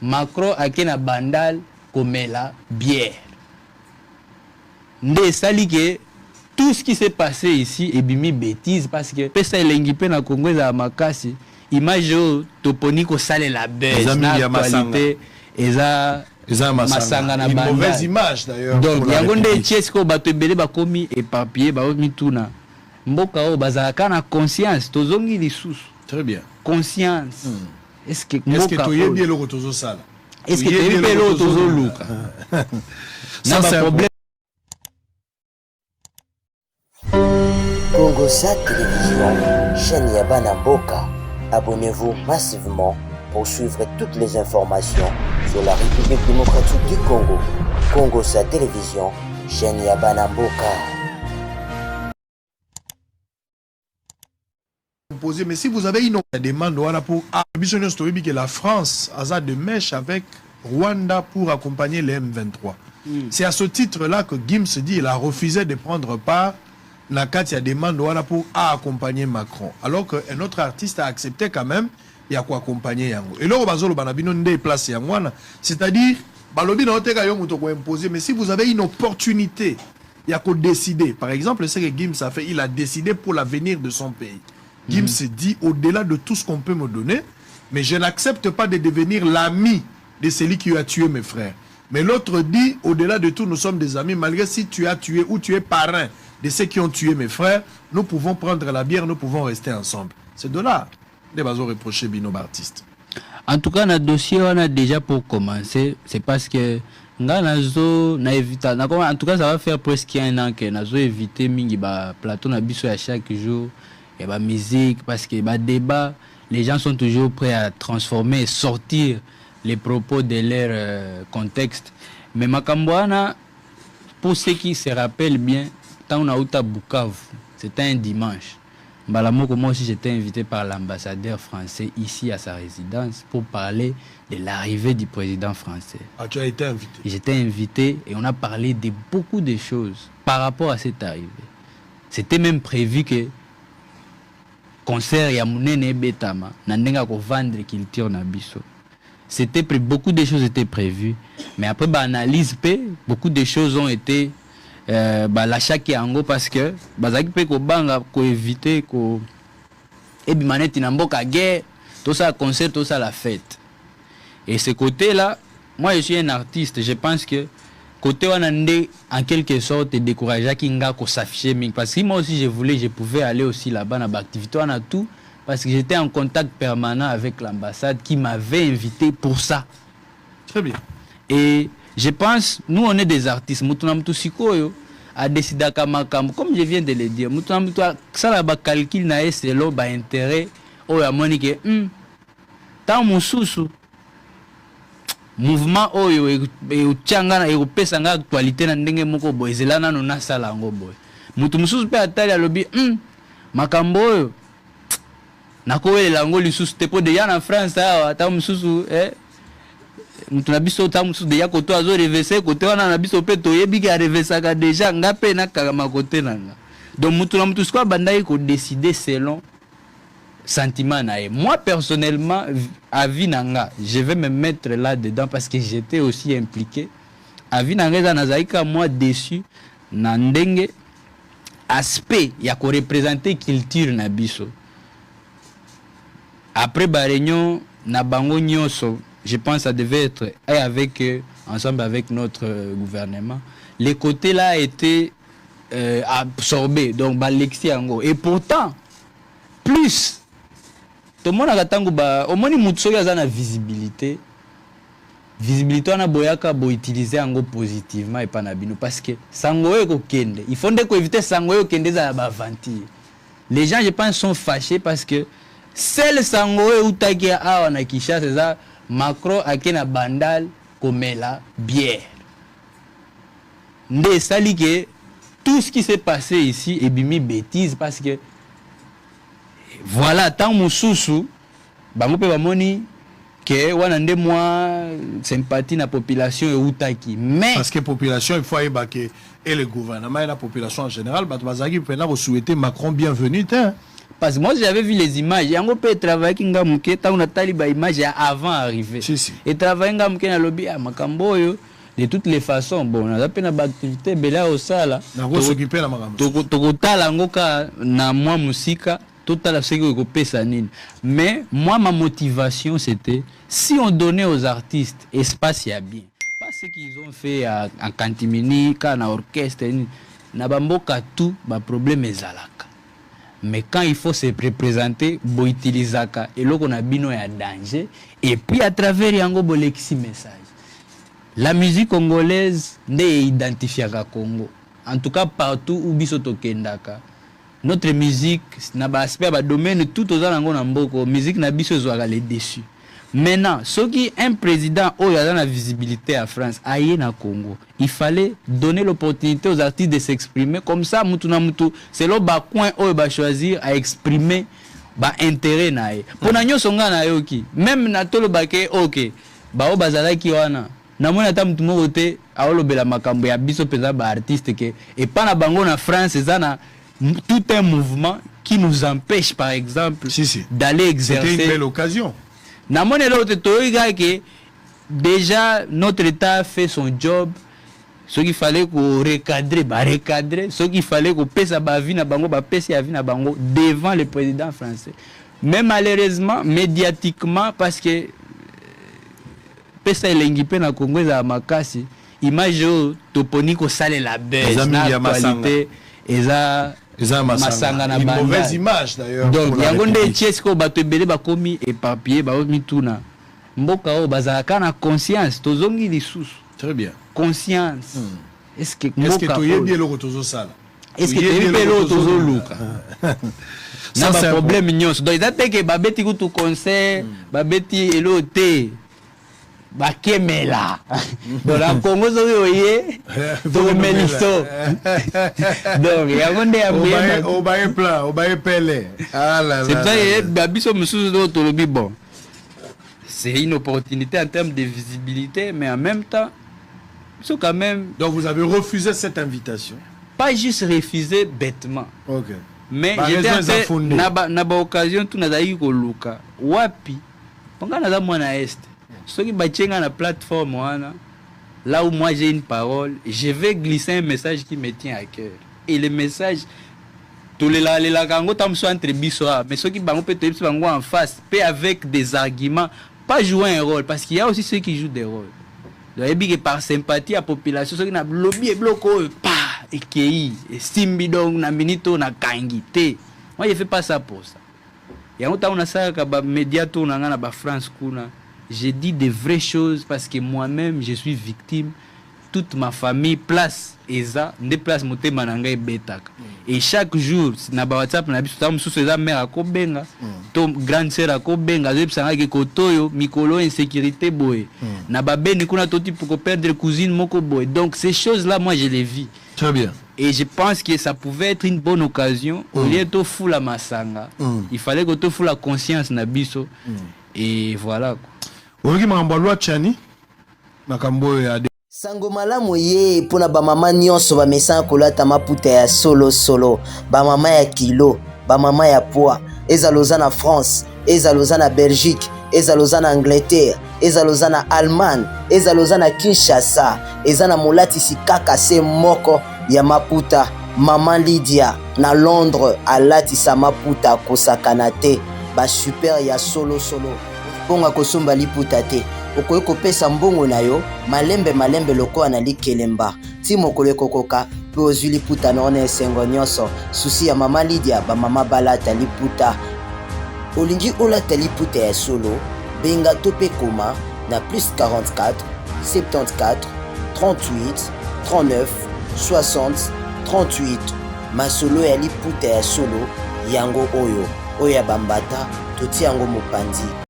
Macron ake na bandal komela bière. Nde sali que tout ce qui s'est passé ici est bimi bêtise parce que pesa elengi pe na Congo za makasi image toponi ko sale la bête na actualité eza masanga na banda. Une mauvaise image d'ailleurs. Donc yango nde tiesko bato ebele bakomi éparpillé ba mituna. Mboka o bazaka na conscience tozongi lisusu. Très bien. Conscience. Est-ce que tu y es bien le rotozo sala? Est-ce que tu es bien le rotozo luka? Ça c'est un problème. Congosa Télévision, chaîne Yabana Mboka. Abonnez-vous massivement pour suivre toutes les informations sur la République démocratique du Congo. Congosa Télévision, chaîne Yabana Mboka. Mais si vous avez une demande pour que la France a de mèche avec Rwanda pour accompagner les M23. C'est à ce titre-là que Gims dit qu'il a refusé de prendre part Nakatia demande pour accompagner Macron. Alors qu'un autre artiste a accepté quand même, il y a quoi accompagner Yango. Et là, c'est-à-dire, mais si vous avez une opportunité, il y a qu'à décider. Par exemple, ce que Gims a fait, il a décidé pour l'avenir de son pays. Gims se dit, au-delà de tout ce qu'on peut me donner, mais je n'accepte pas de devenir l'ami de celui qui a tué mes frères. Mais l'autre dit, au-delà de tout, nous sommes des amis, malgré si tu as tué ou tu es parrain de ceux qui ont tué mes frères, nous pouvons prendre la bière, nous pouvons rester ensemble. C'est de là les bases reprochés Bino artistes. En tout cas, notre dossier, on a déjà pour commencer, c'est parce que en tout cas, ça va faire presque un an que nous avons évité mingi ba plateau na biso à chaque jour, et ba musique parce que ba débat, les gens sont toujours prêts à transformer et sortir les propos de leur contexte. Mais Makambouana, pour ceux qui se rappellent bien, quand on a eu à Bukavu, c'était un dimanche. Balamoko, moi aussi j'étais invité par l'ambassadeur français ici à sa résidence pour parler de l'arrivée du président français. Ah, tu as été invité? J'étais invité et on a parlé de beaucoup de choses par rapport à cette arrivée. C'était même prévu que concert Yamounene Betama, Nandenga ko vendre culture na biso. C'était beaucoup de choses étaient prévues, mais après analyse beaucoup de choses ont été l'achat qui est en gros parce que bazaki pe ko banga ko éviter ko ebimaneti na mboka guerre tout ça concert tout ça la fête. Et ce côté là, moi je suis un artiste, je pense que côté wanande en quelque sorte décourager kinga ko s'afficher parce que moi aussi je pouvais aller aussi là-bas dans l'activité on a tout parce que j'étais en contact permanent avec l'ambassade qui m'avait invité pour ça. Très bien. Et je pense, nous on est des artistes, Moutounamtou Sikoyo a décidé à Kamakam, comme je viens de le dire, Moutounamtou ça là bas calcul na selon bas intérêt, oh ya monique, tant mon sous mouvement oyo et tchangana et opesanga actualité na ndenge moko boy zelana no na sala ngo boy. Moutou mususu pe atali a lobby, makambo oyo nakowele lango lisusu te po deja na France awa ta mususu mutu na biso ta mususu deja koto azo reverser kote wana na biso pe toyebi ki a reversaka deja nga pe na kagama kote nanga. Donc mutu na mutu siko bandai ko décider selon sentiment nae. Moi personnellement avis nanga, je vais me mettre là dedans parce que j'étais aussi impliqué. Avis nanga za nazaika moi déçu na ndenge aspect ya ko représenter culture na biso. Après la réunion, je pense que ça devait être avec ensemble avec notre gouvernement. Les côtés là a été absorbés, donc Balexi Ango. Et pourtant, plus, tout le monde a au moins une visibilité. Visibilité, on a boyaka bo utiliser Ango positivement et pas nabino parce que Sangoe ko kende. Il faut éviter Sangoe kende za bavanti. Les gens, je pense, sont fâchés parce que celle sangoe utaki awa na Kinshasa c'est ça Macron akena bandal komela bière. Nde sali que tout ce qui s'est passé ici est bimi bêtise parce que voilà tant mususu bango pe bamoni que wana nde moi sympathie na population et utaki mais parce que population il faut ébaquer et le gouvernement et la population en général bazaki pena souhaiter Macron bienvenue hein. parce que moi j'avais vu les images yango peut travailler kinga muke ta on a taliba image avant arriver Si. et travailler nga muke na lobby makambo yo de toutes les façons bon on a peine ba activité bela au sala na ko s'occuper la makambo to tala ngoka na moi musika total ce que pesa nini mais moi ma motivation c'était si on donnait aux artistes espace ya bien pas ce qu'ils ont fait en Cantimini kana orchestre na bamboka tout ba problème ezalaka mais quand il faut se représenter bo utilisaka eloko na bino ya danger et puis à travers yango bolexi message. La musique congolaise n'est identifiée à Congo. En tout cas, partout où biso tokendaka. Notre musique, n'a pas aspect, ba domaine tout aux alentours n'amboko. Musique n'a biso zoaka les dessus. Maintenant, ce qui un président où il y a la visibilité en France, aïe na Congo, il fallait donner l'opportunité aux artistes de s'exprimer comme ça. Mutu na mutu, c'est le bas coin où il va choisir à exprimer ba intérêt nae. Pour nanyo songa na yoki, même na tolo bake ok, ba o bazala ki wana. Na mona ta mutu moko te aolobela makambo ya biso peza ba artiste ke et pas na bango na France ezana tout un mouvement qui nous empêche par exemple d'aller exercer. C'était une belle occasion. Na mona lo te toiga ke déjà notre état fait son job. Ce qu'il fallait qu'on recadrer, ce qu'il fallait qu'on pèse à ba vie na bango ba pèse à vie na bango devant le président français. Mais malheureusement médiatiquement parce que pesa elengi pe na Congo za makasi image toponi ko sale la buzz na qualité eza masanga na une banda mauvaise image d'ailleurs donc yango nde tiesko bato ebele bakomi éparpillé baomi tuna mboka o bazalaka na conscience tozongi lisusu très bien conscience est-ce que toyebi eloko tozosala est-ce que toyebi eloko tozoluka na ba problème nyonso donc eza te ke babeti kutu concert babeti elo te bakemela donc la Congo soki oye tokomeliso donc yango nde ya obaye plan obaye pele c'est ça babiso mosusu to tolobi bon c'est une opportunité en termes de visibilité mais en même temps so quand même donc vous avez refusé cette invitation pas juste refusé bêtement ok mais j'étais na ba occasion tout nazali koluka wapi ponga naza mwana est ceux qui battent la plateforme, là où moi j'ai une parole, je vais glisser un message qui me tient à cœur. Et le message, tous les lagango tam soit entre bisoa, mais ceux qui bango peut être en face, peut avec des arguments, pas jouer un rôle, parce qu'il y a aussi ceux qui jouent des rôles. Donc, par sympathie à la population, ceux qui n'ont lobby et bloqué, pa, et qui estime bidon, na minito, na kangité. Moi, je fais pas ça pour ça. Il y a un temps où on a ça, que médias tournent en France, j'ai dit des vraies choses parce que moi-même je suis victime. Toute ma famille place eza ne place moté mananga et betaka. Et chaque jour na ba WhatsApp na biso tam susu eza mère akobenga to grande sœur akobenga zebisanga ke kotoyo mikolo insécurité boy. Na ba beni kuna toti pour perdre cousine moko boy. Donc ces choses là moi je les vis. Très bien. Et je pense que ça pouvait être une bonne occasion au lieu de fou la masanga. Il fallait que tu fou la conscience na biso. Et voilà quoi. Sango malamu ye pona ba mama nyonso ba mesa kolata maputa ya solo ba mama ya kilo ba mama ya poids ezaloza na France ezaloza na Belgique ezaloza na Angleterre ezaloza na Allemagne ezaloza na Kinshasa ezana molati sikaka se moko ya maputa Mama Lydia na Londres alati sa maputa kosakana te ba super ya solo bonga kosomba liputa te okoki kopesa mbongo na yo malembe lokola na likelemba ti mokolo ekokoka mpe ozwi liputa na ona esengo nyonso susi ya Mama Lydia bamama balata liputa olingi olata liputa ya solo benga to mpe koma na plus 44 74 38 39 60 38 masolo ya liputa ya solo yango oyo ya bambata toti yango mopanzi